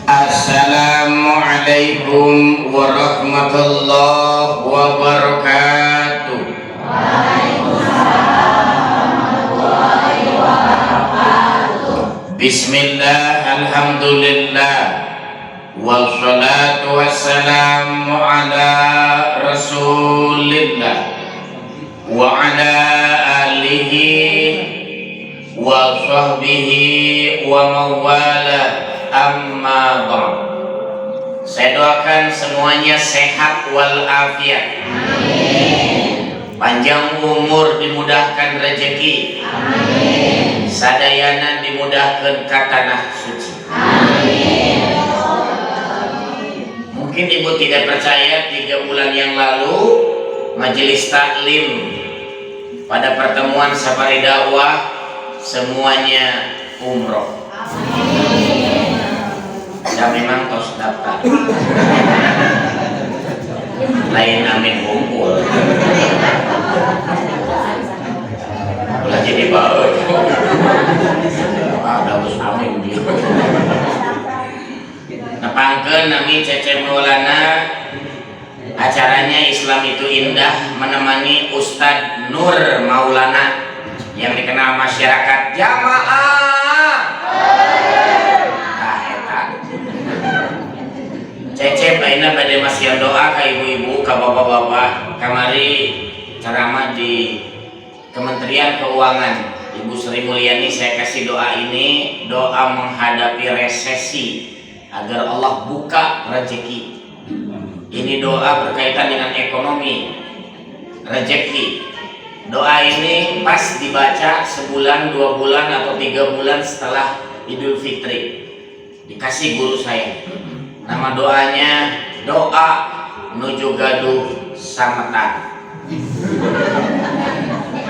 Assalamualaikum warahmatullahi wabarakatuh. Bismillah, alhamdulillah, wassalatu wassalamu ala rasulillah wa ala alihi wa sahbihi wa mawala. Amma ba'd. Saya doakan semuanya sehat walafiat. Amin. Panjang umur, dimudahkan rezeki. Amin. Sadayana dimudahkan ke tanah suci. Amin. Mungkin ibu tidak percaya, 3 bulan yang lalu majelis taklim pada pertemuan safari dakwah semuanya umroh. Ya memang tos daftar. Lain amin kumpul. Ulah jadi baut. Bagus amin dia. Nepangkeun nami Cecep Maulana. Acaranya Islam itu indah menemani Ustadz Nur Maulana yang dikenal masyarakat jamaah. Cecep aina bade masih doa ka ibu-ibu, ka bapak-bapak, kamari ceramah di Kementerian Keuangan. Ibu Sri Mulyani saya kasih doa ini, doa menghadapi resesi agar Allah buka rezeki. Ini doa berkaitan dengan ekonomi, rezeki. Doa ini pas dibaca sebulan, 2 bulan atau 3 bulan setelah Idul Fitri. Dikasih guru saya. Nama doanya doa nuju gaduh sametan.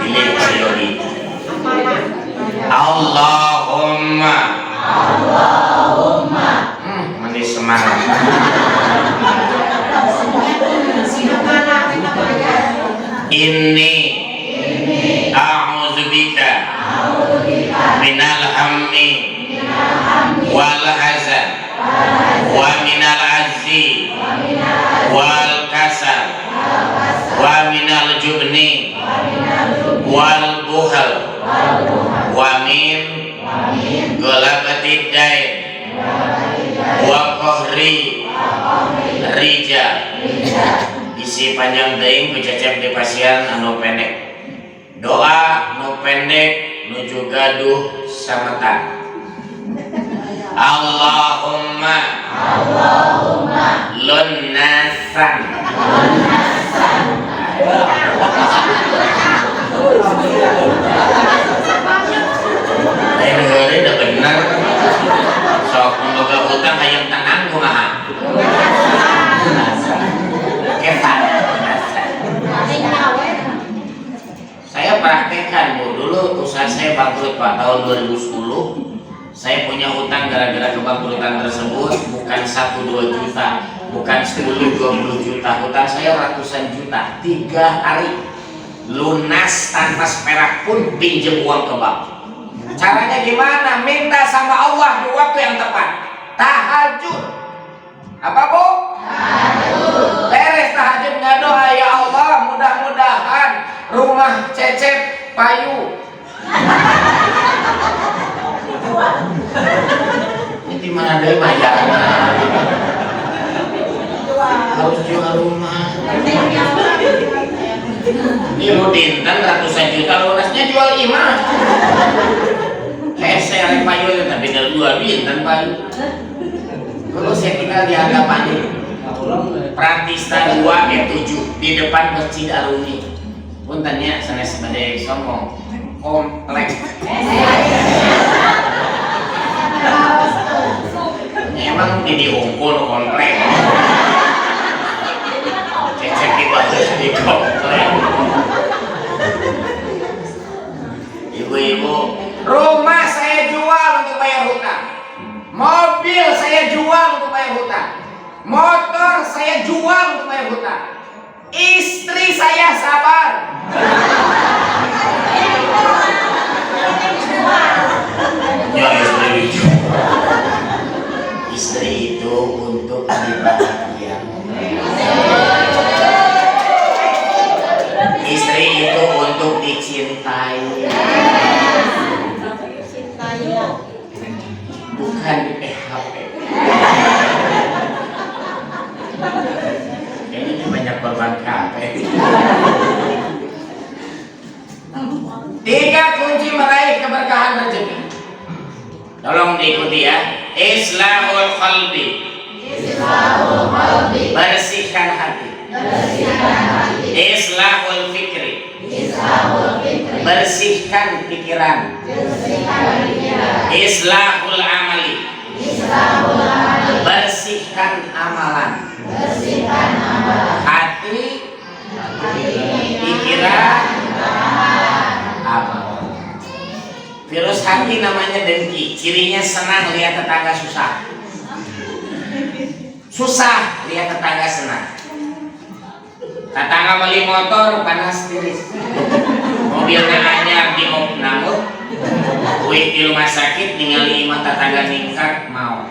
Pilih periode. Allahumma manis semangat. Inni a'udzubika minal hammi wal hazan wa minal azzi wal kasal wa minal jubni wal buhal wa min galabatid dain wa qahri rijal. Isi panjang deing ku Cecep di pasien anu pendek. Doa nu pendek nuju gaduh sametan. Allahumma lunnasan. Lain heureuy da bener. Sok boga hutang hayang tenang kumaha? Saya praktekkan Bu, dulu usaha saya bangkrut Pak tahun 2010. Saya punya hutang gara-gara kebangkrutan tersebut bukan 1-2 juta, bukan 10-20 juta, hutang saya ratusan juta. 3 hari lunas tanpa seperak pun pinjam uang ke bank. Caranya gimana? Minta sama Allah di waktu yang tepat. Tahajud. Apa Bu? Tahajud. Beres tahajud nggak doa, ya Allah mudah-mudahan rumah Cecep payu. Ini di mana deh bayarnya? Harus jual rumah. Ini lu dinten ratusan juta lunasnya jual imah. Saya payu tapi dari 2 dinten payu. Kalau saya tinggal di hadapan Pratista 2E7 di depan Masjid Arumi. Puntennya sanes bade sombong kompleks. Emang dihumpul kompleks. Cecep dibahas di kompleks. Ibu-ibu, rumah saya jual untuk bayar hutang. Mobil saya jual untuk bayar hutang. Motor saya jual untuk bayar hutang. Istri saya sabar. Ya istri ya. Islahul qalbi. Bersihkan hati. Islahul fikri. Bersihkan pikiran. Islahul amali. Bersihkan amalan. Hati, pikiran, amal. Virus hati namanya dengki. Cirinya senang lihat tetangga susah. Susah lihat tetangga senang. Tetangga beli motor panas tiris. Mobilnya anyar di opnamut. Kuit di rumah sakit ningali imah tetangga ningkat mau.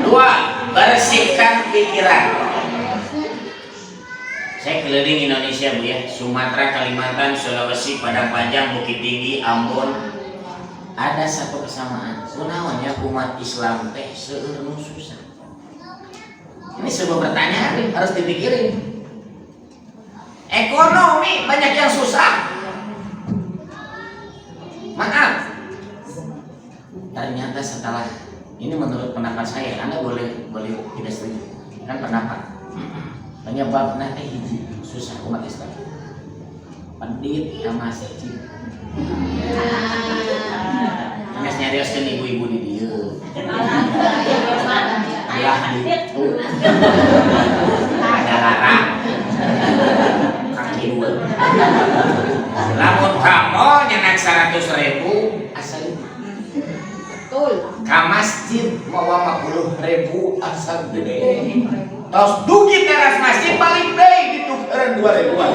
2. Bersihkan pikiran. Saya keliling Indonesia Bu ya, Sumatera, Kalimantan, Sulawesi, Padang Panjang, Bukit Tinggi, Ambon. Ada satu kesamaan. Kunaonnya umat Islam teh seueur nu susah. Ini sebuah pertanyaan harus dipikirin. Ekonomi banyak yang susah. Maaf. Ternyata setelah ini menurut pendapat saya, Anda boleh tidak setuju. Kan pendapat. Penyebab nanti hiji susah umat Islam. Pendit ke masjid. Nges nyarioskeun ibu-ibu di dieu. Belah gitu. Ada larang. Kaki dua. Lamun kamu nyenak 100.000 asal betul. Ka masjid mawa 50.000 asal gede. Tos dugi teras masjid balik deui ditukeran 2.000-an.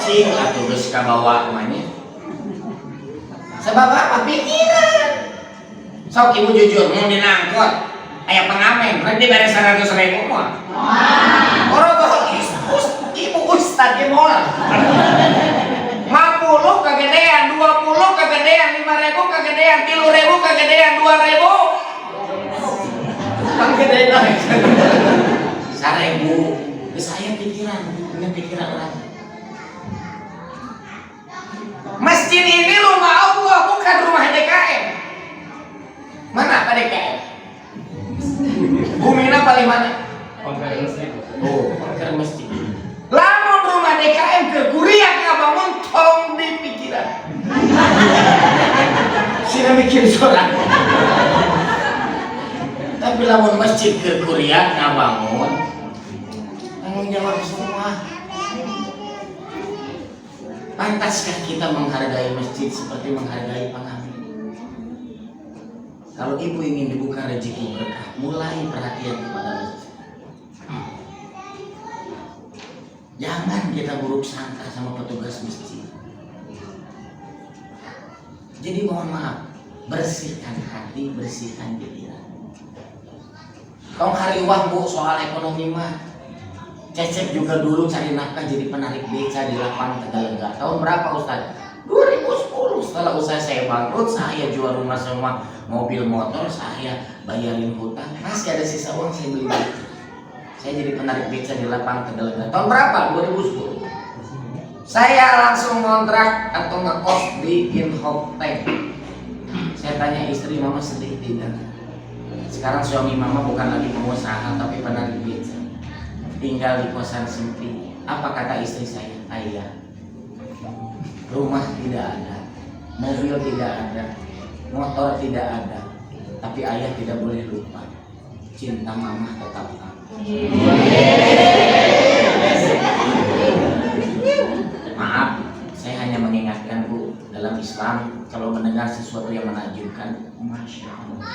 Cing atuh geus kabawa manya. Sebab apa? Pikiran. Sok ibu jujur mau dinangkot aya pengamen rek dibere 100.000 mah. Orogoh ibu ustad ge moal. 50 kagedean, 20 kagedean, 5.000 kagedean, 3.000 kagedean, 2.000 kan gede naik 1.000. Saya pikiran dengan pikiran orang. Masjid ini rumah Allah bukan rumah DKM. Mana Pak DKM? Bumina paling mana? Pangkalan masjid. Oh, pangkalan masjid. Lamun rumah DKM kegurian ngabangun tong di pikiran. Sina mikir sorak. Tapi lamun masjid kegurian ngabangun tanggung jawab semua. Pantaskah kita menghargai masjid seperti menghargai pengamen? Kalau ibu ingin dibuka rezeki berkah, mulai perhatian kepada masjid. Jangan kita buruk sangka sama petugas masjid. Jadi mohon maaf, bersihkan hati, bersihkan pikiran. Tong hariwah Bu soal ekonomi mah. Cecep juga dulu cari nafkah jadi penarik beca di Lapang Tegalega. Tahun berapa Ustaz? 2010. Setelah usaha saya bangkrut, saya jual rumah semua, mobil motor, saya bayarin hutang. Masih ada sisa uang saya beli beca. Saya jadi penarik beca di Lapang Tegalega. Tahun berapa? 2010. Saya langsung kontrak atau ngekos di Inhok Tank. Saya tanya istri, mama sedih tidak? Sekarang suami mama bukan lagi pengusaha tapi penarik beca. Tinggal di kosan sempit. Apa kata istri saya? Ayah, rumah tidak ada, mobil tidak ada, motor tidak ada, tapi ayah tidak boleh lupa, cinta mama tetap ada. Maaf, saya hanya mengingatkan Bu, dalam Islam kalau mendengar sesuatu yang menakjubkan, Masya Allah.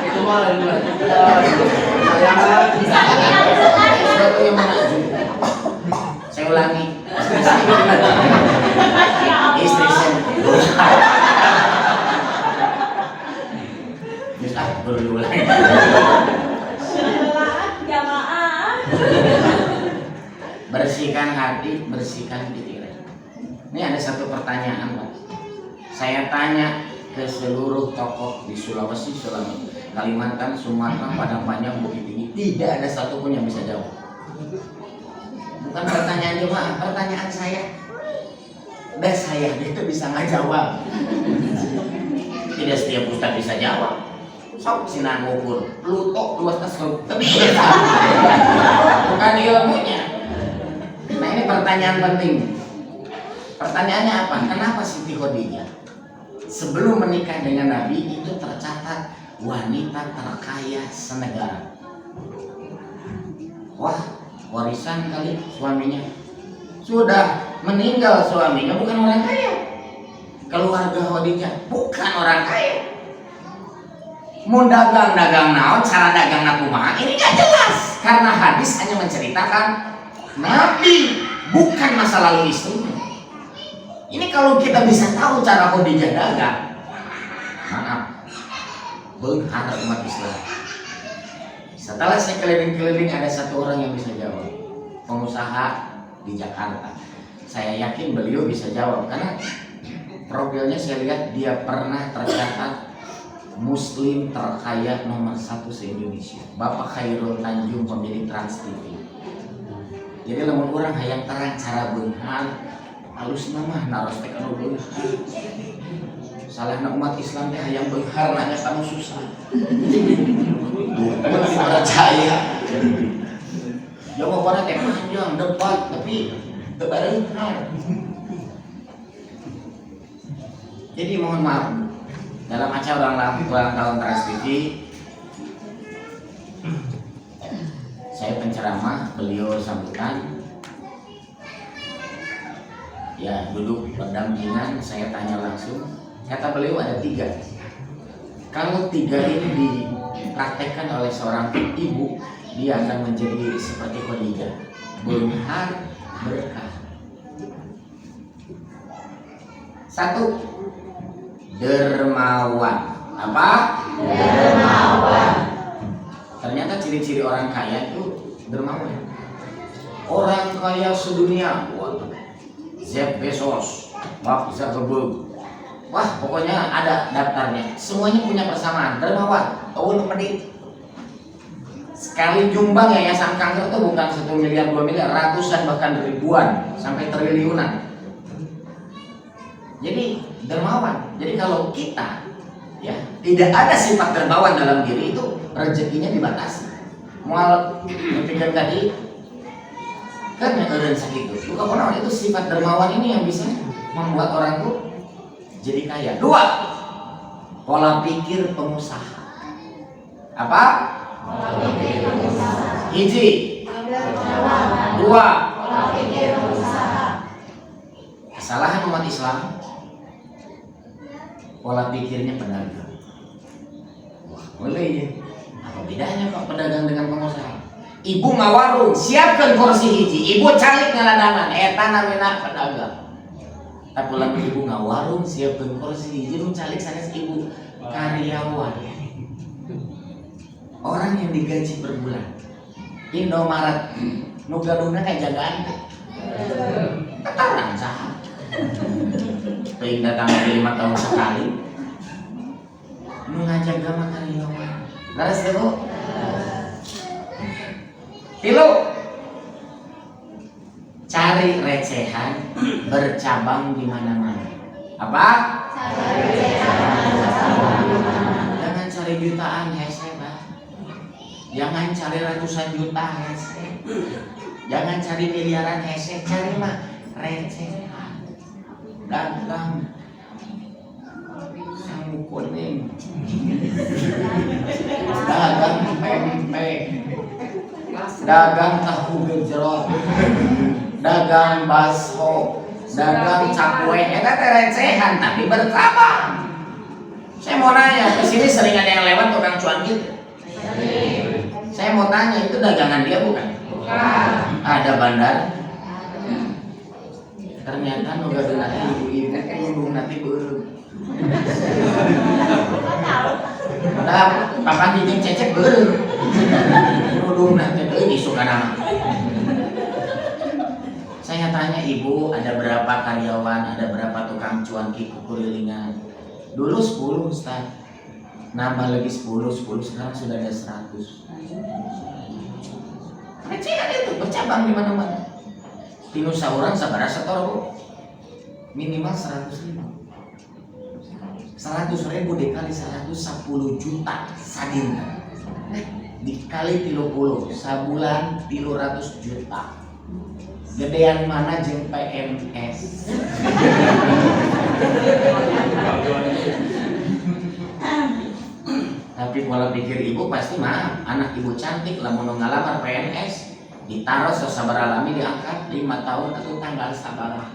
Itu malah sesuatu yang menakjubkan. Saya ulangi. Istri saya. Bisa berulang. Bersihkan hati, bersihkan pikiran. Ini ada satu pertanyaan Pak. Saya tanya ke seluruh tokoh di Sulawesi, Kalimantan, Sumatera, Padang Panjang, Bukit Tinggi, tidak ada satupun yang bisa jawab. Bukan pertanyaan jemaah, pertanyaan saya. Dan saya itu bisa ngajawab. Tidak setiap ustaz bisa jawab. Sok sinan ngukur, Pluto luas tersebut. Tapi bukan ilmunya. Nah ini pertanyaan penting. Pertanyaannya apa? Kenapa Siti Khadijah sebelum menikah dengan Nabi itu tercatat wanita terkaya senegara? Wah, warisan kali suaminya. Sudah meninggal suaminya, bukan orang kaya. Keluarga Khadijah bukan orang kaya. Mau dagang naon, cara dagang kumaha, ini gak jelas. Karena hadis hanya menceritakan Nabi, bukan masa lalu istrinya. Ini kalau kita bisa tahu cara Khadijah dagang, maaf, beunghar umat Islam. Setelah saya keliling-keliling, ada satu orang yang bisa jawab, pengusaha di Jakarta. Saya yakin beliau bisa jawab karena profilnya saya lihat dia pernah tercatat Muslim terkaya nomor 1 se-Indonesia. Bapak Khairul Tanjung, pemilik Trans TV. Jadi lamun orang hayang terang cara beunghar, halus nama naros teh anu beunghar. Salahna umat Islam teh hayang beunghar nanya anu susah. Bukan percaya. Jawabannya teh panjang, debat, tapi teu beunghar. Jadi mohon maaf, dalam acara ulang tahun Trans TV saya penceramah, beliau sambutan, ya duduk berdampingan, saya tanya langsung. Kata beliau ada 3. Kalau 3 ini dipraktekkan oleh seorang ibu, dia akan menjadi seperti Khadijah, beunghar, berkah. 1, dermawan. Apa? Dermawan. Ternyata ciri-ciri orang kaya itu dermawan. Orang kaya sedunia, waduh, Jeff Bezos, Mark Zuckerberg. Wah, pokoknya ada daftarnya. Semuanya punya persamaan, dermawan, tahun medit. Sekali jumbang yayasan kanker itu bukan 1 miliar, 2 miliar, ratusan bahkan ribuan sampai triliunan. Jadi dermawan. Jadi kalau kita ya tidak ada sifat dermawan dalam diri, itu rezekinya dibatasi. Mual pikir tadi kan yang eureun sakitu. Bukan orang itu sifat dermawan ini yang bisa membuat orang tuh jadi kaya. 2, pola pikir pengusaha. Apa? Pola pikir pengusaha. 1, 2, pola pikir pengusaha. Kesalahan umat Islam, pola pikirnya pedagang. Wah, boleh ya. Apa bedanya kok pedagang dengan pengusaha? Ibu ngawarung, siapkan kursi hiji, ibu calik ngaladangan, eta namina pedagang. Tapi lamun ibu ngawarung, siapkan kursi hiji, nu calik sanes ibu karyawan. Orang yang digaji per bulan. Indomaret, nu gadungna kayak jagaan. Ketaran saha. Paling datang 5 tahun sekali, nu ngajaga mah karyawan. Laras dulu. 3, cari recehan bercabang di mana-mana. Apa? Cari recehan bercabang di mana-mana. Jangan cari jutaan hese, Pak. Jangan cari ratusan juta hese. Jangan cari miliaran hese, cari mah recehan. Dagang sangu kuning, dagang pempek, dagang tahu gejrot, dagang bakso, dagang cakwe. Eta teh recehan tapi bercabang. Saya mau nanya, ke sini sering ada yang lewat tukang cuan gitu. Saya mau tanya, itu dagangan dia bukan? Bukan. Ada bandar. Ternyata nuga nanti ibu-ibu ngundung nanti beureuh. Nah, papan hijing cecek beureuh. Ngundung nanti deui isukan nama. Saya tanya ibu, ada berapa karyawan, ada berapa tukang cuanki kurilingan? Dulu 10 Ustaz. Nambah lagi 10, sekarang sudah ada 100. Recehan itu bercabang di mana-mana. Di Nusa Urang sabaraha setor Bu? Minimal 100.000. 100.000 dikali 110 juta sadina. Dikali 30 sabulan 300 juta. Gedean mana jeung PMS? Tapi pola pikir ibu pasti mah anak ibu cantik lamun ngalamar PNS ditaruh sabaraha lami diangkat 5 tahun atau tanggal sabaraha.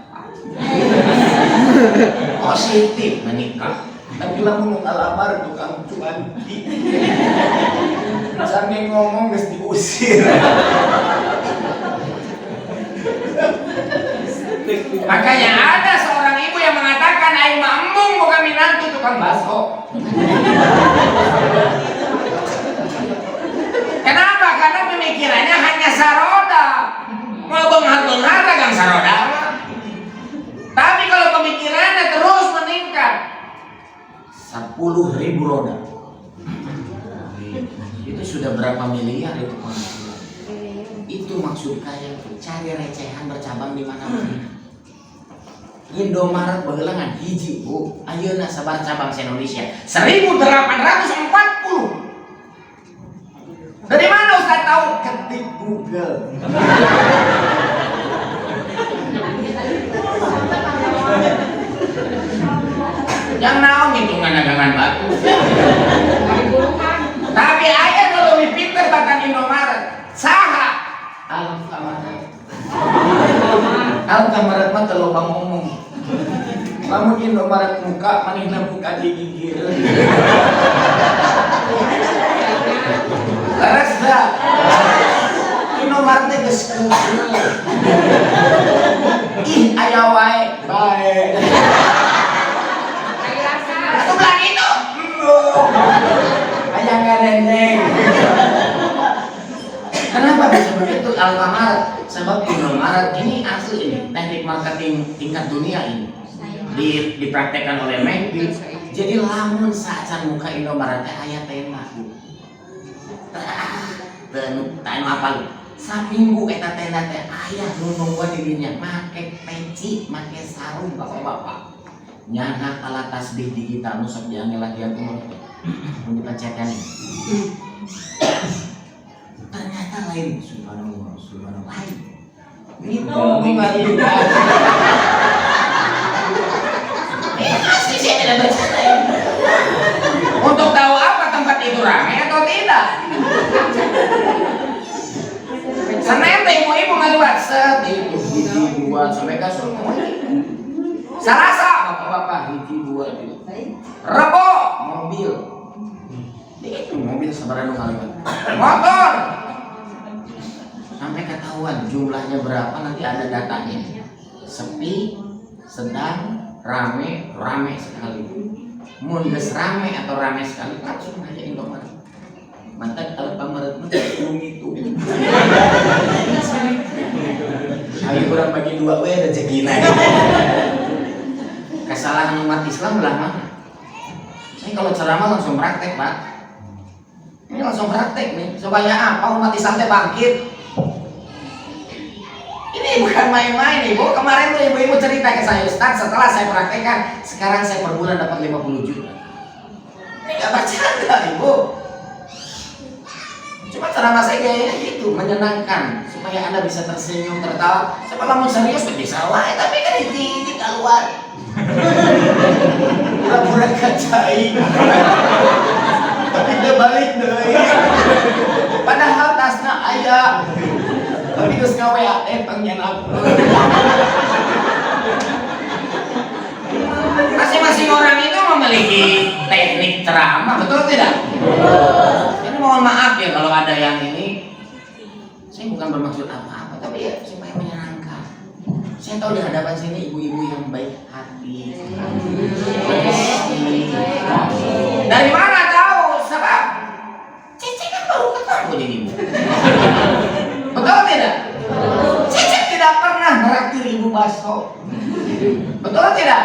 Positif menikah. Tapi lamun ngalamar tukang cuanki. Sampai ngomong geus diusir. Makanya ada seorang ibu yang mengatakan aing mah embung bukan minantu tukang bakso. Kenapa? Karena pemikirannya hanya saroda. Mau benghar-benghar dagang saroda. Tapi kalau pemikirannya terus meningkat 10.000 roda. Itu sudah berapa miliar itu penghasilan. Itu maksud kaya cari recehan bercabang di mana-mana. Indomaret baheula hiji Bu, ayeuna sabar cabang se-Indonesia 1.840. Dari mana Ustaz tahu? Ketik Google. Yang naon hitungan dagangan batu. Tapi aya nu leuwih pinter batan Indomaret. Saha? Alfamaret. Alfamaret mah teu loba ngomong. Lamun Indomaret muka, manehna muka digigir. Leres da. Indomaret teh geus keuseuh. Ih, aya wae. Bae. Aya rasa. Atuh belah itu. Aya ngarendeng. Kenapa bisa begitu Alfamaret? Sebab Indomaret ini asli ini teknik marketing tingkat dunia ini dipraktekkan oleh McD. Jadi lamun saat muka Indomaret teh aya tenda Bu. Tanu apal. Saminggu eta tenda teh aya nu nungguan di dinya make peci, make sarung bapak-bapak. Nyana alat tasbih digital nu sok jange latihan umur. Mun dipencetan. Ternyata lain subhanallah lain. Itu bukan asli saya tidak bercanda. Untuk tahu apa tempat itu ramai atau tidak. Senin ibu-ibu ngaliwat set itu hiji dua sampai kasur Selasa bapak-bapak hiji dua Rebo mobil itu mobil sebenarnya ngaliwat motor sampai ketahuan jumlahnya berapa nanti ada datanya sepi sedang rame sekali mundes rame atau rame sekali langsung aja Indomaret mantan Alfamaret belum itu ayo kurang bagi dua we rezekina kesalahan umat Islam belah mana saya kalau ceramah langsung praktek Pak ini langsung praktek nih supaya apa umat Islam teh bangkit. Ini bukan main-main Ibu. Kemarin tuh ibu-ibu cerita ke saya Ustaz, setelah saya praktekkan sekarang saya per bulan dapat 50 juta. Ini gak bercanda Ibu. Cuma ceramah saya gayanya gitu, menyenangkan supaya Anda bisa tersenyum, tertawa. Siapa lamun serius bisa wae, tapi kan ini keluar. Pura-pura kacai. Tapi dia balik deh. Padahal tasnya aya. Tapi terus ngawe pengen masing-masing orang itu memiliki teknik ceramah, betul tidak? Jadi mohon maaf ya kalau ada yang ini, saya bukan bermaksud apa-apa, tapi ya supaya menyenangkan. Saya tahu di hadapan sini ibu-ibu yang baik hati. Dari mana tahu? Sebab Cici kan baru ketemu jadi ibu. Betul tidak? Cici tidak pernah meraktir ibu bakso. Betul tidak?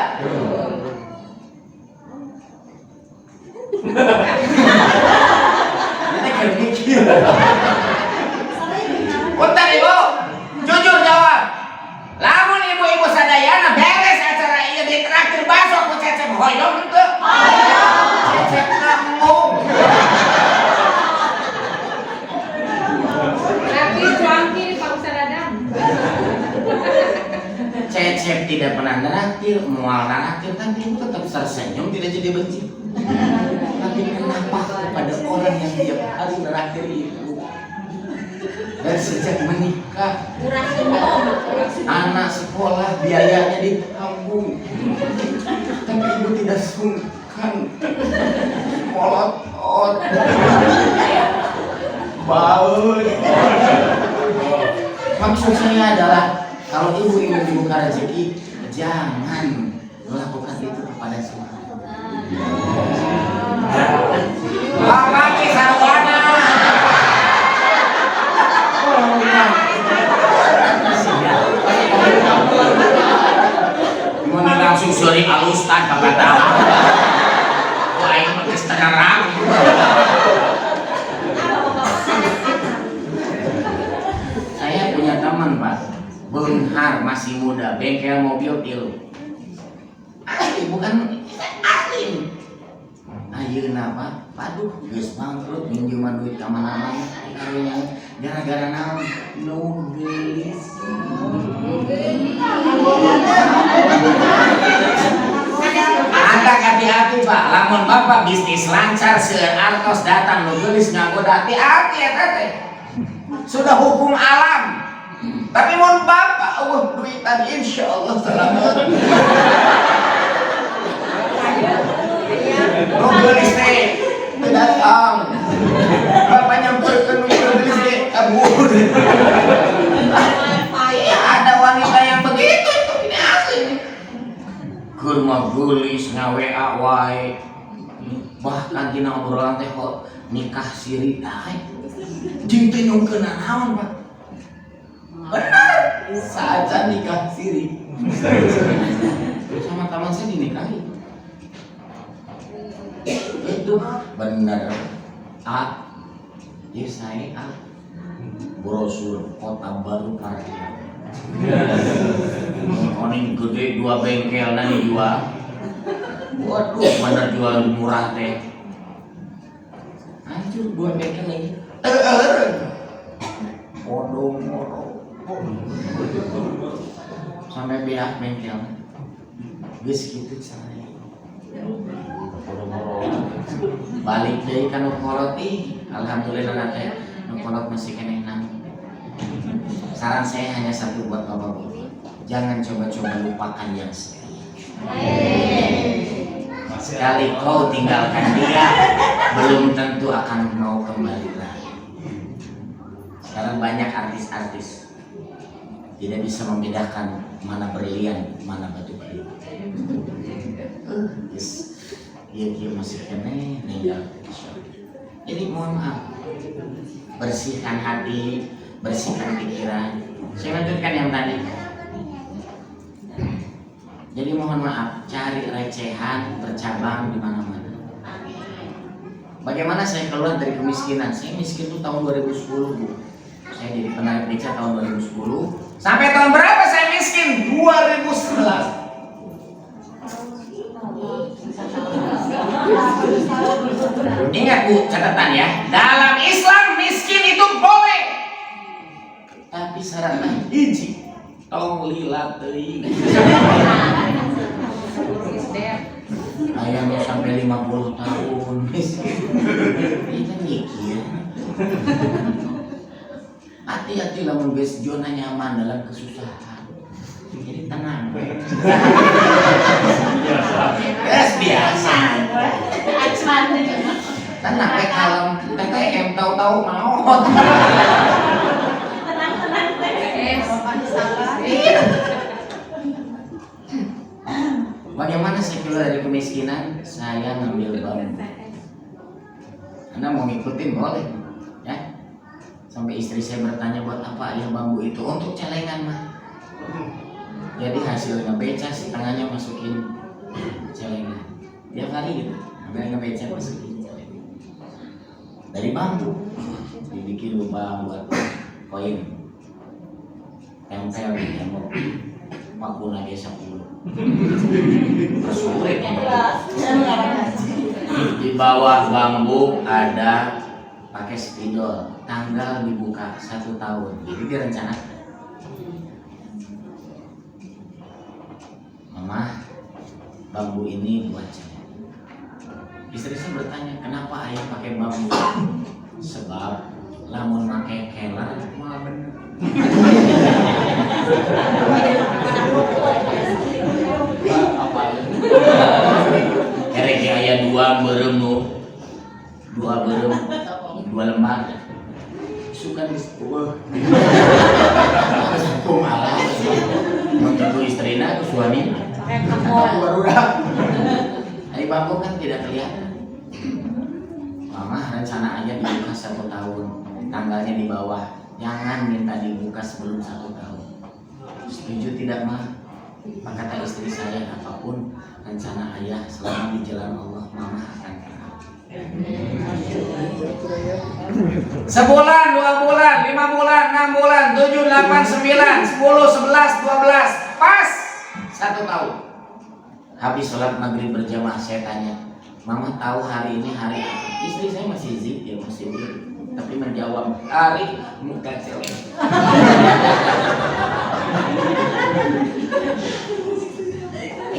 Ini kan mikir. hoyong itu. Cecep ngomong. Tapi cuangki Pak Ustaz Dadang. Cecep tidak pernah neraktir, mual neraktir, tapi ibu tetap tersenyum, tidak jadi benci. Tapi kenapa kepada orang yang tiap hari neraktir ibu? Dan sejak menikah, anak sekolah biayanya ditanggung, tapi ibu tidak sungkan molot, baut. Maksud saya adalah kalau ibu ingin dibuka rezeki, jangan melakukan itu kepada semua. Laki sarwana. Mana langsung suri alustan kakak tahu. Wah ini pakai setengah ram. Saya punya teman Pak, Benghar masih muda, bengkel mobil tilu. Asli bukan asli. Ayeuna Pak, aduh geus bangkrut minjeman duit ka mana-mana. Gara-gara naon? No gelis. Anda hati-hati Pak, lamun Bapak bisnis lancar seueur artos datang nu geulis ngagoda hati-hati eta teh. Sudah hukum alam. Tapi mun Bapak duitan insyaallah selamat. Nu geulis teh datang. Bapak nyamperkeun nu geulis teh kabur. Ada wanita yang begitu itu ini asli. Keur mah geulis ngaWA wae. Bahkan dina obrolan teh kok nikah siri ae. Jeung teh nyungkeun naon, Pak? Benar, saja nikah siri. Sama teman saya dinikahi. Itu benar. Ya saya brosur kota baru Parkir. Oning gede 2 bengkel nani jual. Waduh, bener jual murah teh. Hancur 2 bengkel lagi. Modong. Sampai beak bengkel. Geus kitu caranya. Balik deui ka nu kolot alhamdulillah teh nu kolot masih keneh nang. Saran saya hanya satu buat Bapak-Bapak. Jangan coba-coba lupakan yang setia. Sekali kau tinggalkan dia, belum tentu akan mau kembali lagi. Sekarang banyak artis-artis tidak bisa membedakan mana berlian, mana batu batu. Dia masih kene ninggal. Jadi mohon maaf, bersihkan hati, bersihkan pikiran. Saya lanjutkan yang tadi. Jadi mohon maaf, cari recehan bercabang di mana-mana. Bagaimana saya keluar dari kemiskinan? Saya miskin itu tahun 2010, Bu. Saya jadi penarik beca tahun 2010. Sampai tahun berapa saya miskin? 2011. Ingat Bu, catatan ya. Dalam Islam miskin itu boleh. Tapi syaratnya hiji, tong lila teuing. Aya nu sampai 50 tahun miskin. Itu mikir. Hati-hati lamun geus zona nyaman dalam kesusahan. Jadi tenang we. Biasa. Tenang we kalem, TTM tahu-tahu maot. Bagaimana saya keluar dari kemiskinan? Saya ngambil bambu. Anda mau ngikutin boleh, ya. Sampai istri saya bertanya buat apa ayah bambu itu? Untuk celengan mah. Jadi hasilnya beca, setengahnya masukin celengan. Tiap hari gitu, ambil ngebeca masukin celengan. Dari bambu dibikin lubang buat koin, tempel di tembok. makuna ge 10. Persulit. Di bawah bambu ada pakai spidol, tanggal dibuka 1 tahun. Jadi direncanakan. Mama, bambu ini buat saya. Istri saya bertanya, kenapa ayah pakai bambu? Sebab lamun pakai keler malah bener. Erek ayah 2 berem nu, 2 berem, 2 lembar. Suka di sepuh. Kumaha? Untuk istrina ke suami. Hari bambu kan tidak kelihatan. Mama rencana aja dibuka 1 tahun, tanggalnya di bawah. Jangan minta dibuka sebelum 1 tahun. Setuju tidak mah? Maka kata istri saya, apapun rencana ayah selama di jalan Allah, mama akan taat. Sebulan, 2 bulan, 5 bulan, 6 bulan, 7, 8, 9, 10, 11, 12, pas 1 tahun. Habis sholat maghrib berjamaah, saya tanya, mama tahu hari ini hari apa? Istri saya masih zikir, masih zikir, tapi menjawab hari muka celeng.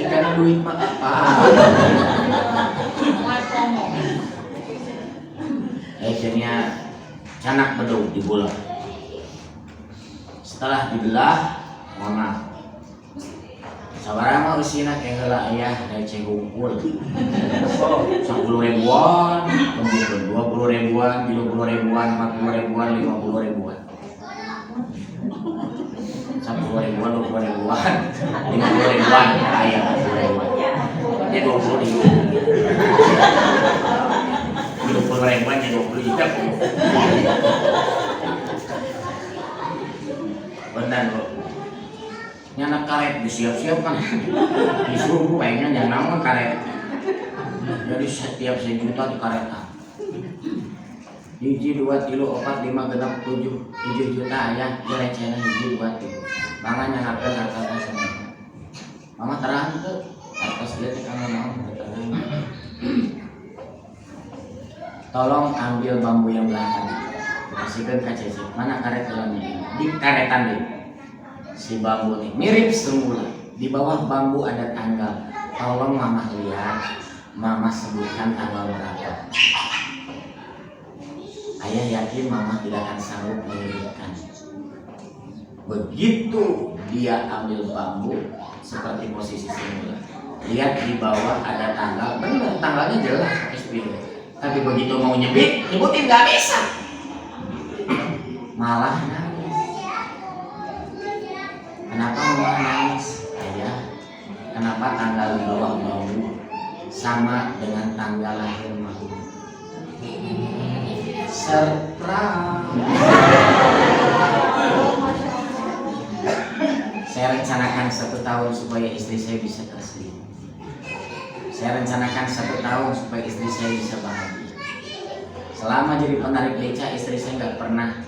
Karena duit mah apa? Akhirnya canak bedug dibelah. Setelah dibelah, mama sabaraha mah usina ke heula aya receh hungkul. 10 ribuan, 20 ribuan, 30 ribuan, 40 ribuan, 50 ribuan. 10 ribuan, 20 ribuan, 50 ribuan, aya 10 ribuan. Ya 20 ribu. 20 ribuan ya 20 juta. Benar bro. Nyanak karet disiap-siap kan. Disuruh kayaknya nyanang mah karet. Jadi setiap 1 juta di karetan. 1, 2, 3, 4, 5, 6, 7 juta ya. Direcehna 1, 2, 3. Mama nyanakeun harta semua. Mama terang tuh. Atas dia kamu mau terang. Tolong ambil bambu yang belakang. Kasihkan ke Cece. Mana karet dalamnya? Di karetan deh. Si bambu nih mirip semula. Di bawah bambu ada tanggal. Tolong mama lihat, mama sebutkan tanggal berapa. Ayah yakin mama tidak akan sanggup menyebutkan. Begitu dia ambil bambu seperti posisi semula. Lihat di bawah ada tanggal, benar tanggalnya jelas pakai spidol. Tapi begitu mau nyebutin nggak bisa. Malah nangis. Kenapa mama nangis? Ayah, kenapa tanggal di bawah bambu sama dengan tanggal lahir mama? Surprise. Saya rencanakan 1 tahun supaya istri saya bisa tersenyum. Saya rencanakan 1 tahun supaya istri saya bisa bahagia. Selama jadi penarik beca, istri saya nggak pernah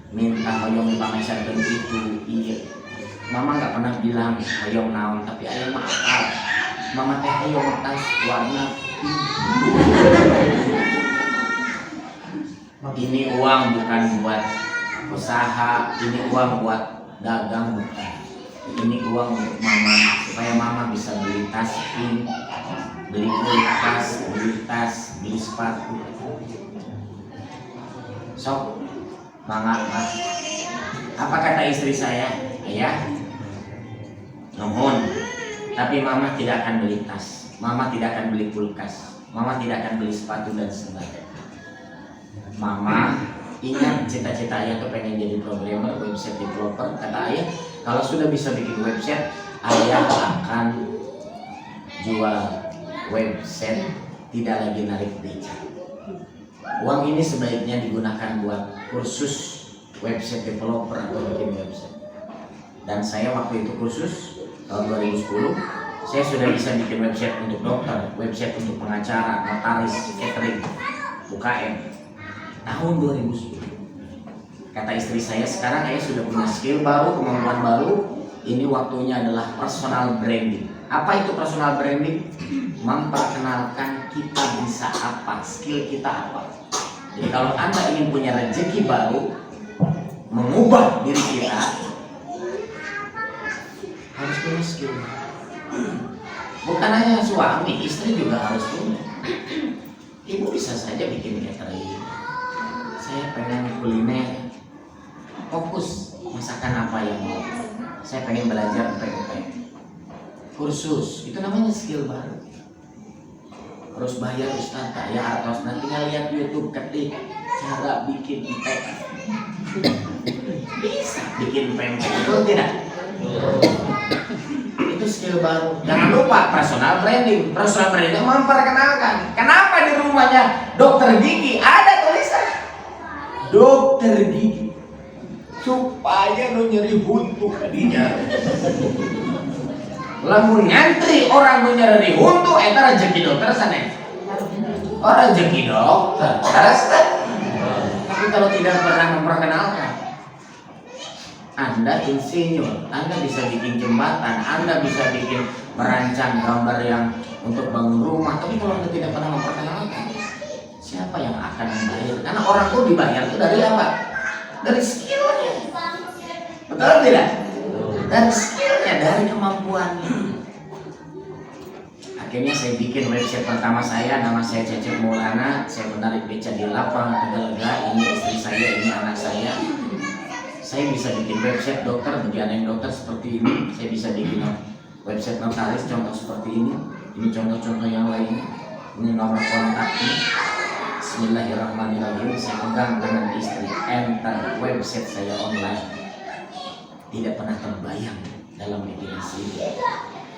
minta hoyong dipameserkeun itu. Iya, mama nggak pernah bilang hoyong naon, tapi ayah mah akal. Mama teh hoyong tas warna pink. Ini uang bukan buat usaha, ini uang buat dagang bukan. Ini uang untuk mama supaya mama bisa beli tas pink, beli kulkas, beli tas, beli sepatu. Sok, mangga. Apa kata istri saya? Ayah, nuhun. Tapi mama tidak akan beli tas, mama tidak akan beli kulkas, mama tidak akan beli sepatu dan sebagainya. Mama ingat cita-cita ayah tuh pengen jadi programmer, website developer. Kata ayah, kalau sudah bisa bikin website, ayah akan jual website, tidak lagi narik beca. Uang ini sebaiknya digunakan buat kursus website developer atau bikin website. Dan saya waktu itu kursus tahun 2010, saya sudah bisa bikin website untuk dokter, website untuk pengacara, notaris, catering, UKM. Tahun 2010. Kata istri saya, sekarang ayah sudah punya skill baru, kemampuan baru, Ini waktunya adalah personal branding. Apa itu personal branding? Memperkenalkan kita bisa apa, skill kita apa. Jadi kalau Anda ingin punya rezeki baru, mengubah diri kita, harus punya skill. Bukan hanya suami, istri juga harus punya. Ibu bisa saja bikin catering. Saya pengen kuliner, fokus masakan apa yang mau. Saya pengen belajar empek-empek. Kursus, itu namanya skill baru. Harus bayar ustaz, ya atau nanti lihat YouTube, ketik cara bikin empek. Bisa bikin pempek, betul tidak? Itu skill baru. Jangan lupa personal branding. Personal branding memperkenalkan. Kenapa di rumahnya dokter gigi ada tulisan dokter gigi? Supaya lu nyeri buntu tadinya. Lamun ngantri orang nu nyeri buntu eta rezeki dokter sana. Orang rezeki dokter. Tapi kalau tidak pernah memperkenalkan, Anda insinyur, Anda bisa bikin jembatan, Anda bisa bikin merancang gambar yang untuk bangun rumah, tapi kalau Anda tidak pernah memperkenalkan, siapa yang akan membayar? Karena orang tuh dibayar itu dari apa? Dari skillnya. Betul tidak? Dari skillnya, dari kemampuannya. Akhirnya saya bikin website pertama saya, nama saya Cecep Maulana. Saya menarik beca di lapang Tegalega. Ini istri saya, ini anak saya. Saya bisa bikin website dokter bagi anak yang dokter seperti ini. Saya bisa bikin website notaris contoh seperti ini. Ini contoh-contoh yang lain. Ini nomor kontaknya. Bismillahirrahmanirrahim. Saya pegang tangan istri. Enter website saya online. Tidak pernah terbayang dalam imajinasi.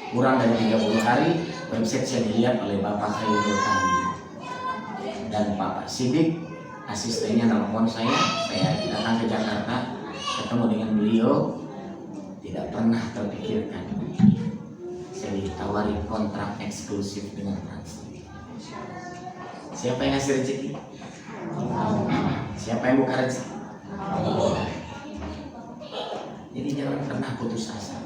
Kurang dari 30 hari website saya dilihat oleh Bapak Khairul Tanjung dan Bapak Sidik, asistennya telepon saya datang ke Jakarta, ketemu dengan beliau. Tidak pernah terpikirkan saya ditawari kontrak eksklusif dengan Trans. Siapa yang ngasih rezeki? Siapa yang buka rezeki? Jadi jangan pernah putus asa.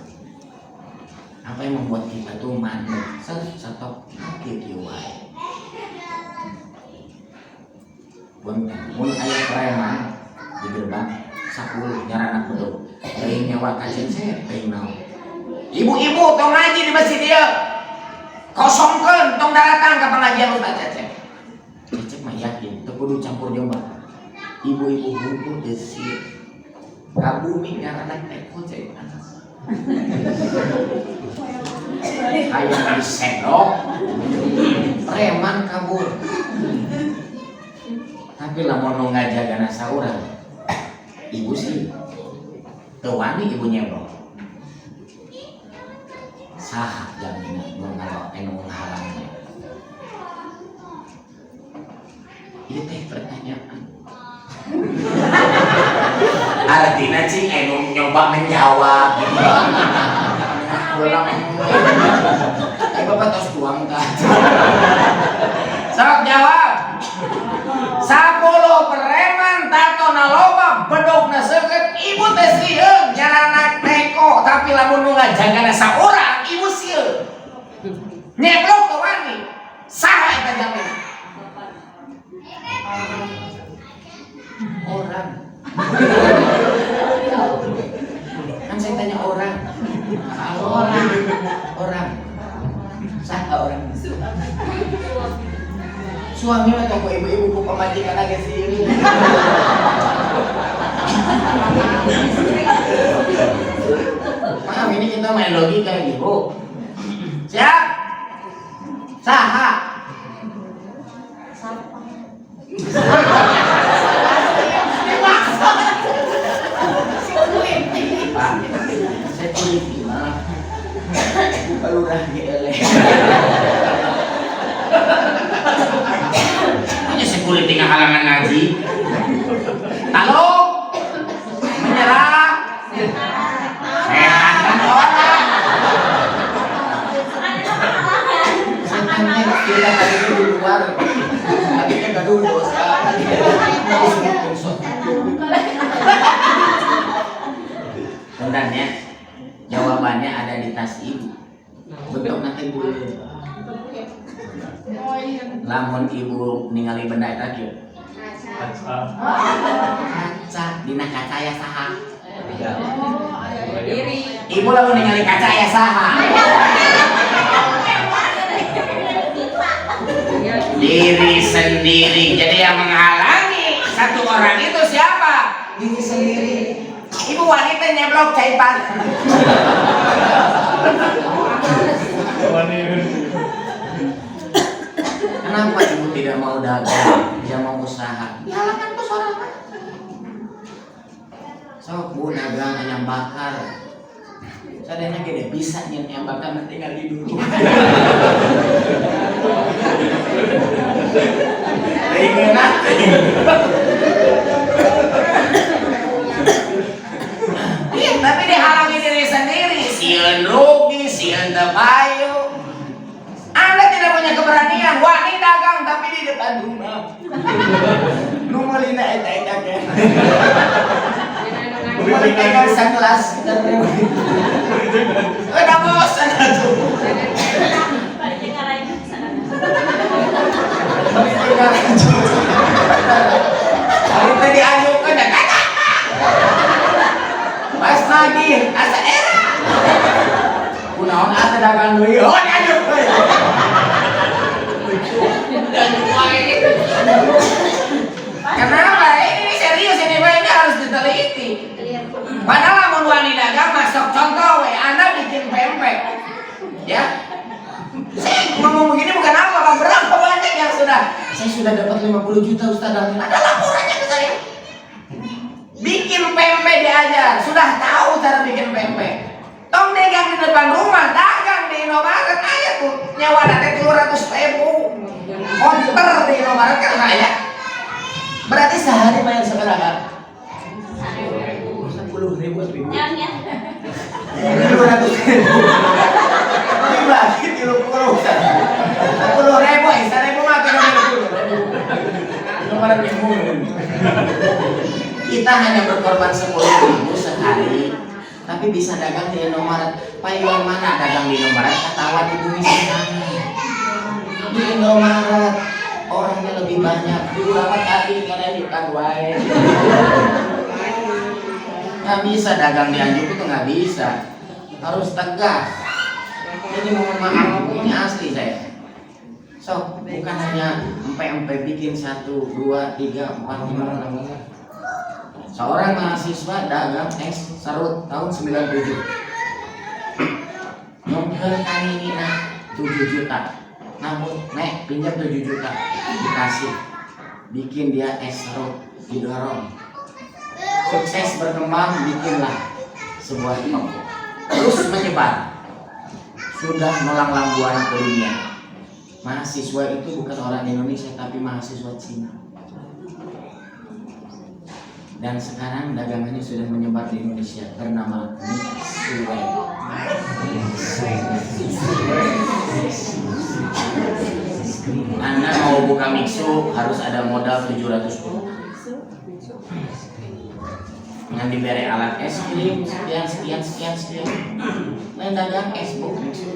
Apa yang membuat kita tuh mandek? Satu kaki wae. Mun aya preman di gerbang 10 nyaranak betul. Teuing nyawa kacece teuing naon. Ibu-ibu tong ngaji di masjid ieu. Kosongkeun tong datang ka pengajian Ustaz Cecep. Cecep mah yakin teu kudu campur jombang. Ibu-ibu hukum desi kabumi nyaranak teko cek atas. Kayak di sendok preman kabur. Tapi lamun nu ngajagana saurang ibu sih teu wani ibu nyebok. Saha jaminan nu ngahalangna? Ieu teh pertanyaan. Artinya sih nyoba menjawab gitu. Bapak tos tuang kan. Sok jawab. 10 preman tato naloba bedogna seukeut ibu teh sieun nyaranak teko tapi lamun nu ngajagana saurang ibu sieun. Nyeblok ke wani. Saha eta jaminan? Orang. Kan saya tanya orang. Orang. Saha orang? Suami mah toko ibu-ibu ku pamajikan lagi sini. Paham ini kita main logika ibu. Siap? Saha? Pak, saya teliti mah. Buka lurah GLE. Hanya security halangan ngaji. Halo, menyerah. Sehat kan orang. Setannya kita tadi di luar, tapi kan gak dulu sekarang. Bentar ya, jawab jawabannya ada di tas ibu. Bentuk nanti ibu. Lamun ibu ningali benda eta kieu. Kaca, dina kaca aya saha? Diri. Ibu lamun ningali kaca aya saha? Diri sendiri. Jadi yang menghalangi satu orang itu siapa? Diri sendiri. Ibu wanita nyeblok caipan. Kenapa ibu tidak mau dagang, tidak mau usaha? Dihalangan tuh sorangan. Sok bu dagang ayam bakar. Sadanya gede bisa ayam bakar nanti tinggal di dulu. Ingat. Iya, tapi dihalangi diri sendiri. Sieun rugi, sieun teu payu. Anda tidak punya keberanian. Wah, ini dagang tapi di depan rumah. Nu meulina eta-eta kan. Mulai pegang sekelas. Udah bosan atuh. Kalau tadi diajukan dan kata pas lagi asa era kunaon asa dagang deui oh diajuk kenapa ini serius ini ini harus diteliti padahal lamun wani dagang masuk contoh we Anda bikin pempek ya saya ngomong begini bukan apa berapa banyak yang saya sudah dapat 50 juta Ustaz Dalmin ada laporannya ke saya bikin pempek diajar sudah tahu cara bikin pempek tong dagang di depan rumah dagang di Indomaret aja tuh nyawa nanti 200.000 konter di Indomaret kan saya berarti sehari bayar seberapa? 10.000 seminggu 200.000 dibagi 30 Ustaz 10.000 1.000 mah kena 10.000 kita hanya berkorban 10.000 sehari tapi bisa dagang di Indomaret payung mana dagang di Indomaret ketawa di bumi sana di Indomaret orangnya lebih banyak di berapa tadi karena bukan wae nggak bisa dagang di Anjuk itu nggak bisa harus tegas jadi mohon maaf ini asli saya so bukan hanya empe-empe bikin 1, 2, 3, 4, 5, 6 seorang mahasiswa dagang es serut tahun 97 nyongkel kanina 7 juta namun nek pinjam 7 juta dikasih bikin dia es serut didorong sukses berkembang bikinlah sebuah toko terus menyebar sudah melanglang buana ke dunia mahasiswa itu bukan orang Indonesia tapi mahasiswa Cina dan sekarang dagangannya sudah menyebar di Indonesia bernama Mixue. Anda mau buka Mixu harus ada modal 700 juta. Dengan diberi alat es krim sekian. Main dagang es bu Mixu.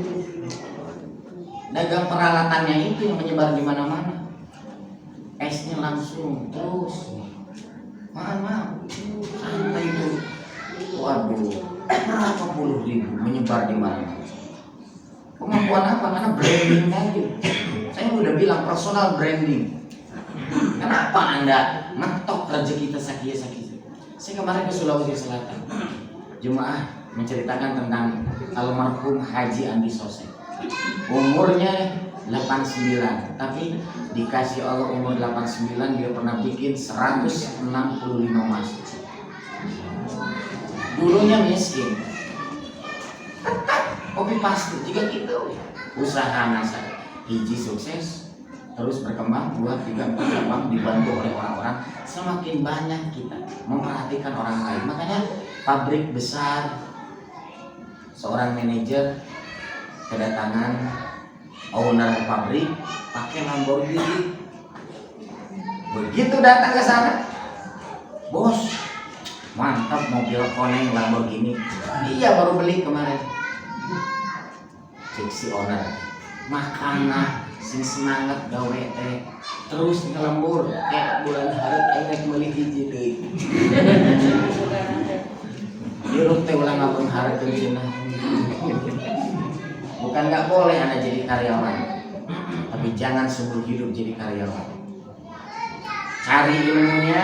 Dagang peralatannya itu yang menyebar di mana-mana. Esnya langsung terus. Maaf, santai itu. Waduh, berapa puluh ribu menyebar di mana? Kemampuan apa? Karena branding tadi. Saya udah bilang personal branding. Kenapa Anda mentok rezeki kita sakit? Saya kemarin ke Sulawesi Selatan. Jemaah menceritakan tentang almarhum Haji Andi Sosek. Umurnya 89, tapi dikasih Allah umur 89 dia pernah bikin 165 masjid. Dulunya miskin, tapi pasti juga gitu. Usaha nasa hiji sukses, terus berkembang 2, 3, 4 berkembang dibantu oleh orang-orang. Semakin banyak kita memperhatikan orang lain, makanya pabrik besar, seorang manajer kedatangan owner pabrik pakai Lamborghini. Begitu datang ke sana, bos, mantap mobil koneng Lamborghini. Iya baru beli kemarin. Cek si owner, makana sing semangat gawe teh terus ngelembur kayak bulan Maret aing meuli hiji deui. Ieu teh ulah ngapenghareukeun cenah. Bukan nggak boleh Anda jadi karyawan, tapi jangan seumur hidup jadi karyawan. Cari ilmunya,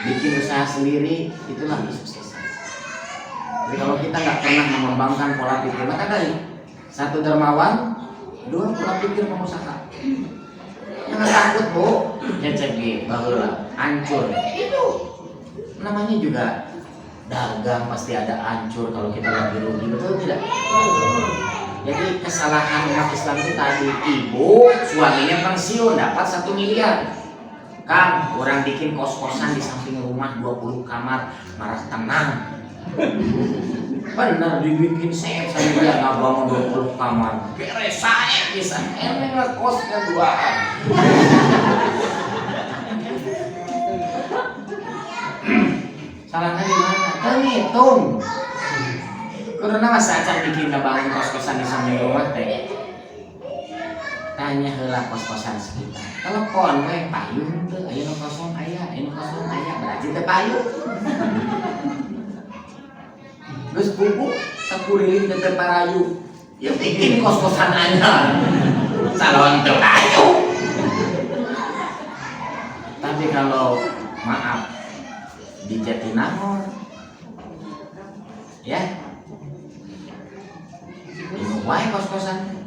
bikin usaha sendiri, itulah kesuksesan. Jadi kalau kita nggak pernah mengembangkan pola pikir, maka tadi satu dermawan, dua pola pikir pengusaha. Jangan takut bu, cecek bahulah, hancur. Itu namanya juga dagang pasti ada hancur kalau kita lagi rugi, betul tidak? Jadi kesalahan umat Islam itu tadi, ibu suaminya pensiun dapat 1 miliar. Kang, orang bikin kos-kosan di samping rumah 20 kamar, marah tenang. Bener dibikin saya dia nggak bangun 20 kamar. Beres saya bisa, emang ngekosnya 2an. Salahnya di mana? Terhitung. Karena masa acan bikin bangun kos-kosan di samping rumah teh. Tanya heula kos-kosan sekitar. Telepon we payung teu aya nu kosong aya, berarti teh payung. Geus bubu sakuring teh parayu. Ya bikin kos-kosan anyar. Salon teu payung. Tapi kalau maaf di Jatinangor ya ini wae kos-kosan.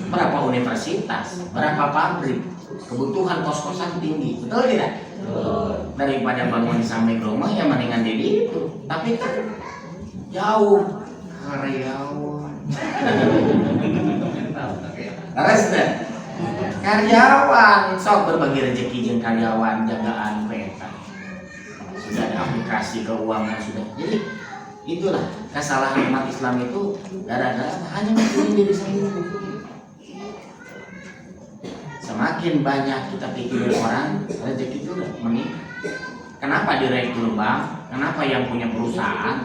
Berapa universitas, berapa pabrik, kebutuhan kos-kosan tinggi, betul tidak? Daripada bangun samping rumah ya mendingan di itu. Tapi kan jauh karyawan. Karyawan sok berbagi rezeki jeung karyawan jagaan peta. Sudah ada aplikasi keuangan sudah. Jadi itulah kesalahan umat Islam itu gara-gara hanya mikirin diri sendiri. Semakin banyak kita pikirin orang, rezeki itu udah meningkat. Kenapa direktur bank? Kenapa yang punya perusahaan?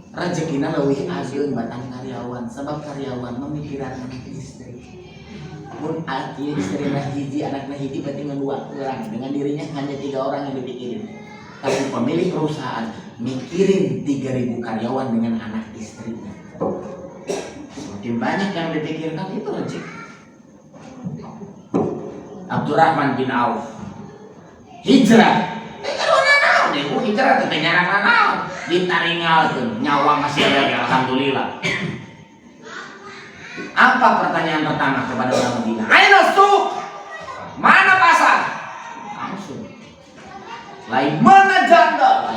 Rezekinya lebih asyik batang karyawan. Sebab karyawan memikirkan istri. Pun istri hiji, anaknya hiji berarti dengan 2 orang. Dengan dirinya hanya 3 orang yang dipikirin. Tapi pemilik perusahaan mikirin 3.000 karyawan dengan anak istrinya. Semakin banyak yang dipikirkan itu rezeki. Abdurrahman bin Auf hijrah. Hijrah teh nyarangan naon? Ditaringalkeun nyawa masih ada, alhamdulillah. Apa pertanyaan pertama kepada orang Madinah? Aina suq? Mana pasar? Langsung. Lain mana janda?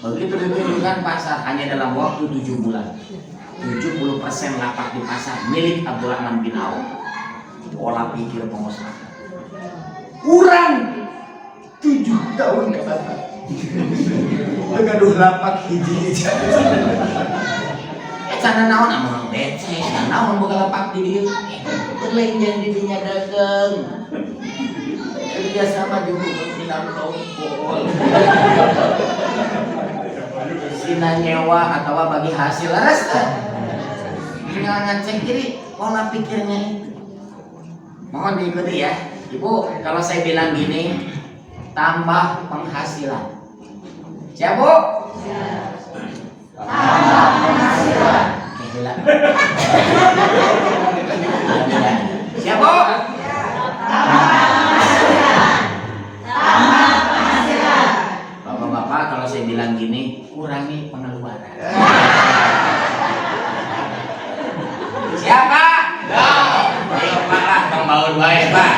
Begitu ditunjukkan pasar hanya dalam waktu 7 bulan. 70% lapak di pasar milik Abdurrahman bin Auf. Pola pikir pengusaha. Kurang 7 tahun ke belakang. Gaduh lapak hiji-hiji. Cara naon amang becek, naon boga lapak di dieu. Lain yang di dinya dagang. Biasa mah dihukum minang tongkol. Sina nyewa atau bagi hasil laras kan? Tinggal ngecek diri pola pikirnya itu. Mohon diikuti ya, Ibu. Kalau saya bilang gini, tambah penghasilan. Siap Bu? Tambah penghasilan. Siap Bu? Bapak-bapak, kalau saya bilang gini, kurangi pengeluaran. Siapa? Ayo Pak lah, tong baul bae Pak.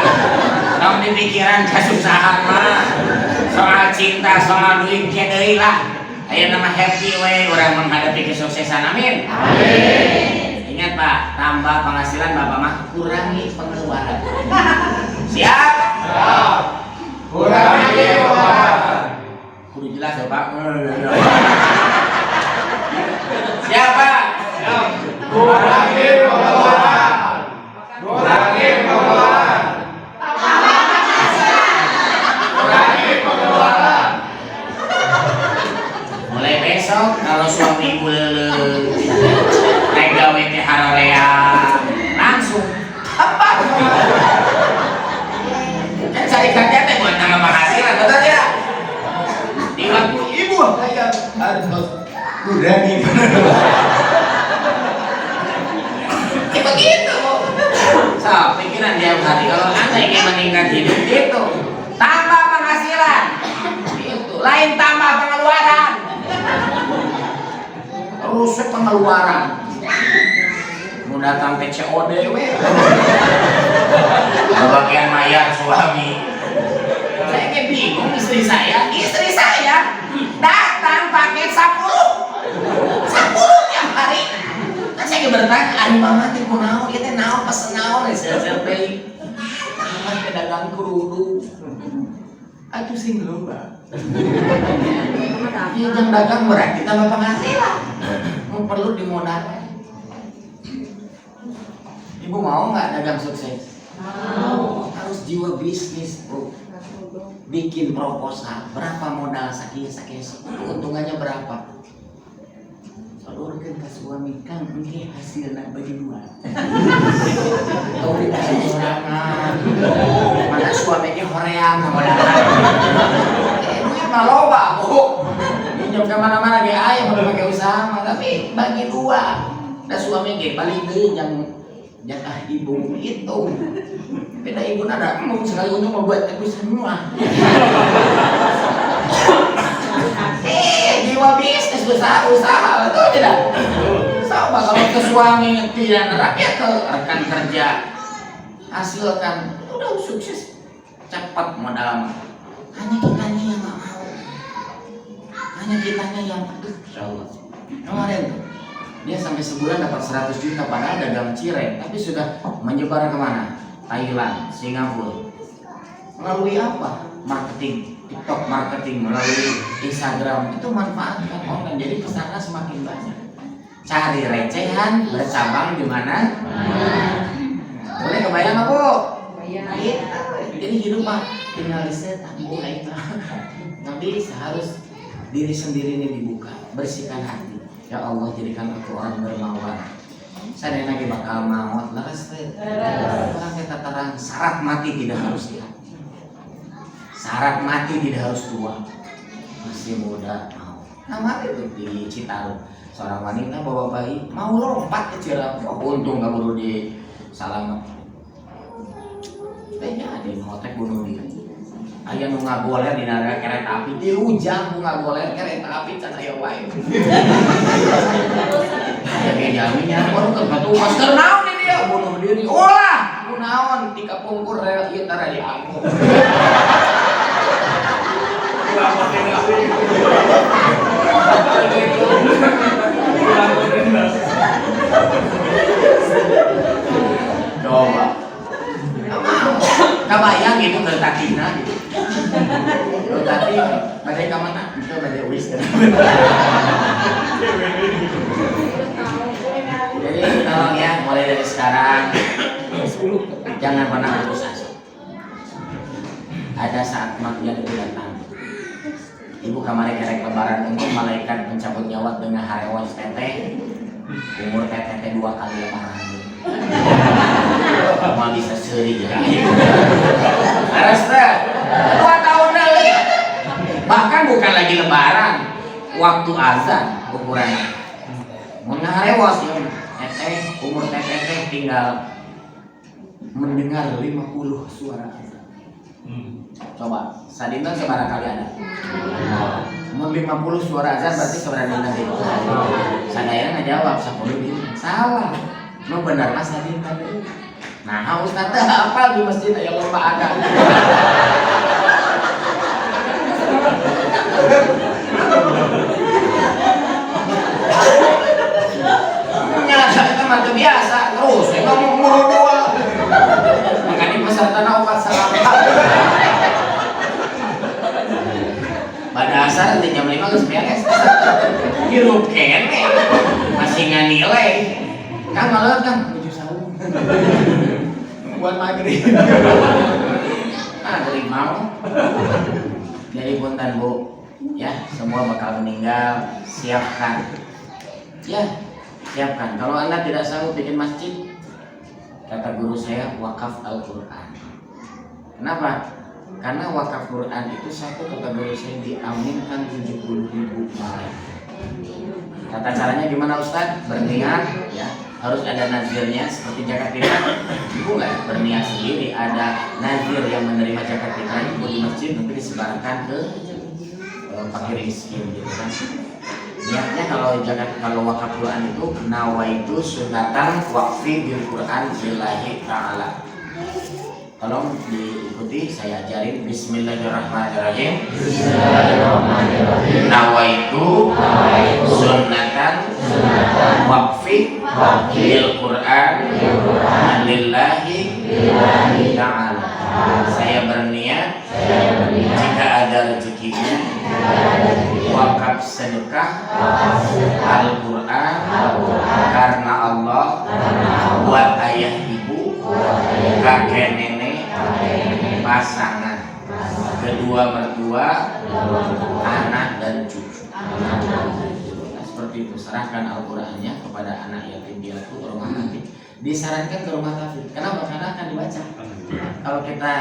Tong di pikiran kasusahan mah. Soal cinta, soal duit ke deui lah. Ayo nama happy we orang menghadapi kesuksesan. Amin. Amin. Ingat Pak, tambah penghasilan Bapak mah kurangi pengeluaran. Siap? Siap. Kurangi pengeluaran. Kudu jelas ya Pak. Siapa? Siap. Kurangi pengeluaran. Kurangi pengeluaran. Kurangi pengeluaran. terus kurangi. Ya begitu. So, pikiran tiap hari kalau Anda ingin meningkat hidup gitu, tambah penghasilan. Itu lain tambah pengeluaran. Rusuk pengeluaran. Mau datang TCOD we. Bagian mayar suami. Saya kayak bingung istri saya datang pakai 10 tiap hari. Kan saya kayak bertanya, "Ani mama teh kunaon? Ieu teh naon pesen naon?" Saya baik. Mama teh dagang kerudung. Atuh sing loba. Ya jang dagang berarti tambah penghasilan. Mau perlu dimodalkan. Ibu mau nggak dagang sukses? Mau. Harus jiwa bisnis, bro. Bikin proposal, berapa modal sekian, keuntungannya berapa? Salurkan ke suami, kan mungkin hasilnya bagi dua. Tahu tidak sorangan, mana suaminya hoream modal. Duit mah loba, bu. Pinjam kemana-mana kayak ayam udah pakai usaha, tapi bagi dua. Dan suami kayak paling deh yang jatah ibu itu. Beda ibu nada, mau sekali untuk membuat aku semua. Jiwa bisnis usaha betul tidak? Sama kalau ke suami tidak nerapnya ke rekan kerja, hasilkan, udah sukses, cepat modal. Hanya kitanya yang nggak mau, hanya kitanya yang insya Allah. Kemarin tuh dia sampai sebulan dapat 100 juta padahal dagang cireng, tapi sudah menyebar kemana? Thailand, Singapura. Melalui apa? Marketing, TikTok marketing, melalui Instagram. Itu manfaatkan online. Jadi kesana semakin banyak. Cari recehan, bercabang di mana? Boleh kebayang nggak, Bu? Kebayang. Jadi hidup mah tinggal riset, mulai nggak bisa, harus diri sendiri ini dibuka, bersihkan hati. Ya Allah, jadikan aku orang dermawan. Saya lagi bakal maut, laras orang kita terang, syarat mati tidak harus lihat, syarat mati tidak harus tua, masih muda mau. Nah mati tuh di Citarum, seorang wanita bawa bayi mau lompat ke Cirebon, untung gak baru di Salamet. Kayaknya ada yang ngotek bunuh diri. Ayah nu ngagoler di neraka kereta api, di Rujang nu ngagoler kereta api can aya wae. Aya ge jaminnya baru ke batu master naon ini dia bunuh diri. Ulah, kunaon ti kapungkur rel ieu tara di aku. Coba. Kabayang gitu kertatina gitu. Tadi badai ka mana? Itu badai uis kan. Jadi tolong ya, mulai dari sekarang jangan pernah putus asa. Ada saat kematian itu datang. Ibu kamari kerek lebaran untuk malaikat mencabut nyawa dengan harewas teteh. Umur teteh 2 kali lebaran. Mau bisa seri ya. Harus 2 tahun lagi. Bahkan bukan lagi lebaran, waktu azan ukurannya. Mun ngarewas ya, teteh umur teteh tinggal mendengar 50 suara azan. Coba, sadinten seberapa kali ada? Umur 50 suara azan berarti seberapa nanti? Sadaya ngejawab 10 ini. Salah. Nu benar mas sadinten. Nah, Ustaz apa di masjid aya lomba ada. Nyasa itu mah biasa terus, ngomong mulu doa. Makanya pesertana obat salampat. Pada asal nanti jam 5 geus beres. Hirup kene masih nganilai. Kang ngaleut Kang menuju saung. Buat maghrib. Maghrib mau. Jadi punten Bu, ya semua bakal meninggal, siapkan. Ya, siapkan. Kalau Anda tidak sanggup bikin masjid, kata guru saya wakaf Al-Quran. Kenapa? Karena wakaf Quran itu satu kata guru saya diaminkan 70.000 malaikat. Tata caranya gimana Ustaz? Berniat ya, harus ada nazirnya seperti zakat fitrah. Ibu nggak berniat sendiri, ada nazir yang menerima zakat fitrah ibu di masjid nanti disebarkan ke fakir miskin gitu kan. Niatnya kalau wakaf Quran itu nawaitu sunatan waqfi bil Quran lillahi ta'ala. Tolong diikuti, saya ajarin. Bismillahirrahmanirrahim. Nawaitu sunnatan waqfi bil Quran lillahi ta'ala. Saya berniat jika ada rezekinya wakaf sedekah Al-Quran karena Allah buat ayah ibu, kakek nenek, pasangan, kedua mertua, anak dan cucu. Nah, seperti itu, serahkan Al-Qurannya kepada anak yatim piatu rumah hafid. Disarankan ke rumah hafid. Kenapa? Karena akan dibaca. Kalau kita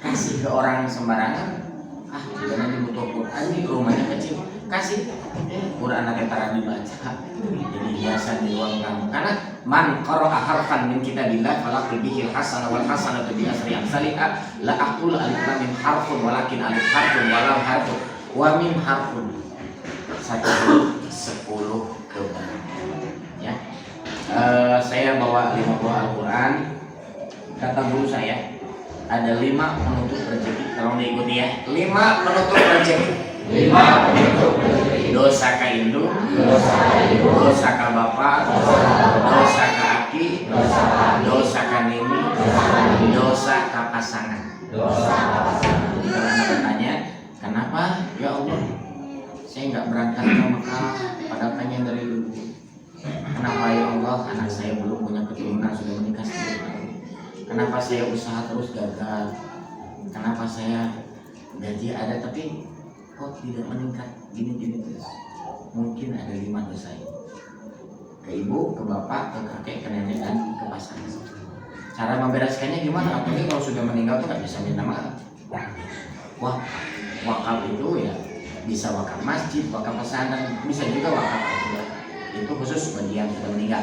kasih ke orang sembarangan, jika nanti butuh Quran, ini rumahnya kecil, kasih Quran nanti tara dibaca, jadi hiasan di ruang tamu. Karena man qara'a harfan min kitabillah falaqul bihil hasanah wal hasanatu bi asri amsalha la aqul alif lam mim harfun walakin alif harfun wa lam harfun wa mim harfun. 10 kebal ya. Saya bawa 5 buah Al-Quran. Kata guru saya ada 5 penutup rezeki. Tolong diikuti ya. 5 penutup rezeki. 5 penutup rezeki. Dosa ka induk, dosa ka bapak, dosa ka aki, dosa ka nini, dosa ka pasangan. Kalau anak bertanya, kenapa? Ya Allah, saya nggak berangkat ke Mekah, padahal pengen dari dulu. Kenapa ya Allah, anak saya belum punya keturunan, sudah menikah 10 tahun. Kenapa saya usaha terus gagal? Kenapa saya gaji ada tapi kok tidak meningkat? Gini terus. Mungkin ada 5 dosa ini. Ke ibu, ke bapak, ke kakek, ke nenek, dan ke pasangan. Cara membereskannya gimana? Apalagi kalau sudah meninggal tuh nggak bisa minta maaf. Wah, wakaf itu ya bisa wakaf masjid, wakaf pesantren, bisa juga wakaf itu khusus bagi yang sudah meninggal.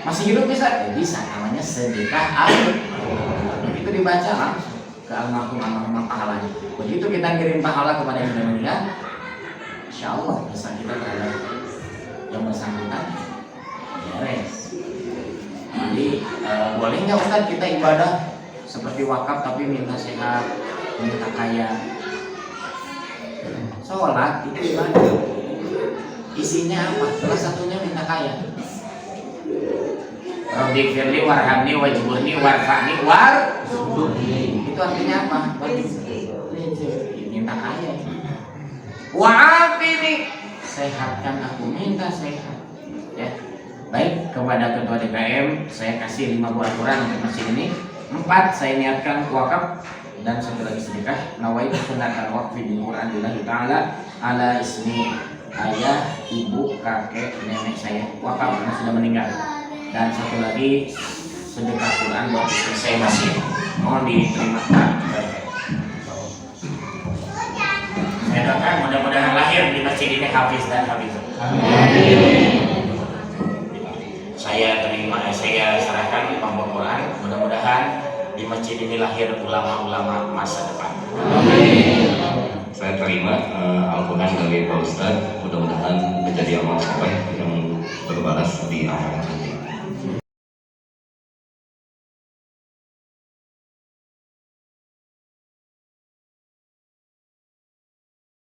Masih hidup bisa? Ya bisa, namanya sedekah itu dibaca langsung ke almarhum pahalanya. Begitu kita kirim pahala kepada yang sudah meninggal, insya Allah dosa kita terhadap yang bersangkutan beres. Jadi boleh nggak Ustaz kita ibadah seperti wakaf tapi minta sehat, minta kaya? Sholat itu ibadah. Isinya apa? Salah satunya minta kaya. Rabbi firli warhamni wajburni warfa'ni itu artinya apa? Minta kaya. Wa'afini, sehatkan aku, minta sehat. Ya. Baik, kepada ketua DKM saya kasih 5 buah Quran untuk masjid ini. 4 saya niatkan wakaf dan 1 lagi sedekah. Nawaitu sunatan waqfi bil Quran lillahi ta'ala ala ismi ayah, ibu, kakek, nenek saya wakaf karena sudah meninggal. Dan 1 lagi sedekah Quran buat istri saya masih. Mohon diterima Pak. Saya doakan mudah-mudahan lahir di masjid ini hafiz dan hafizah. Saya serahkan 5 buah Quran. Mudah-mudahan di masjid ini lahir ulama-ulama masa depan. Saya terima Al-Quran dari Pak Ustadz. Mudah-mudahan menjadi amal soleh yang berbalas di akhirat.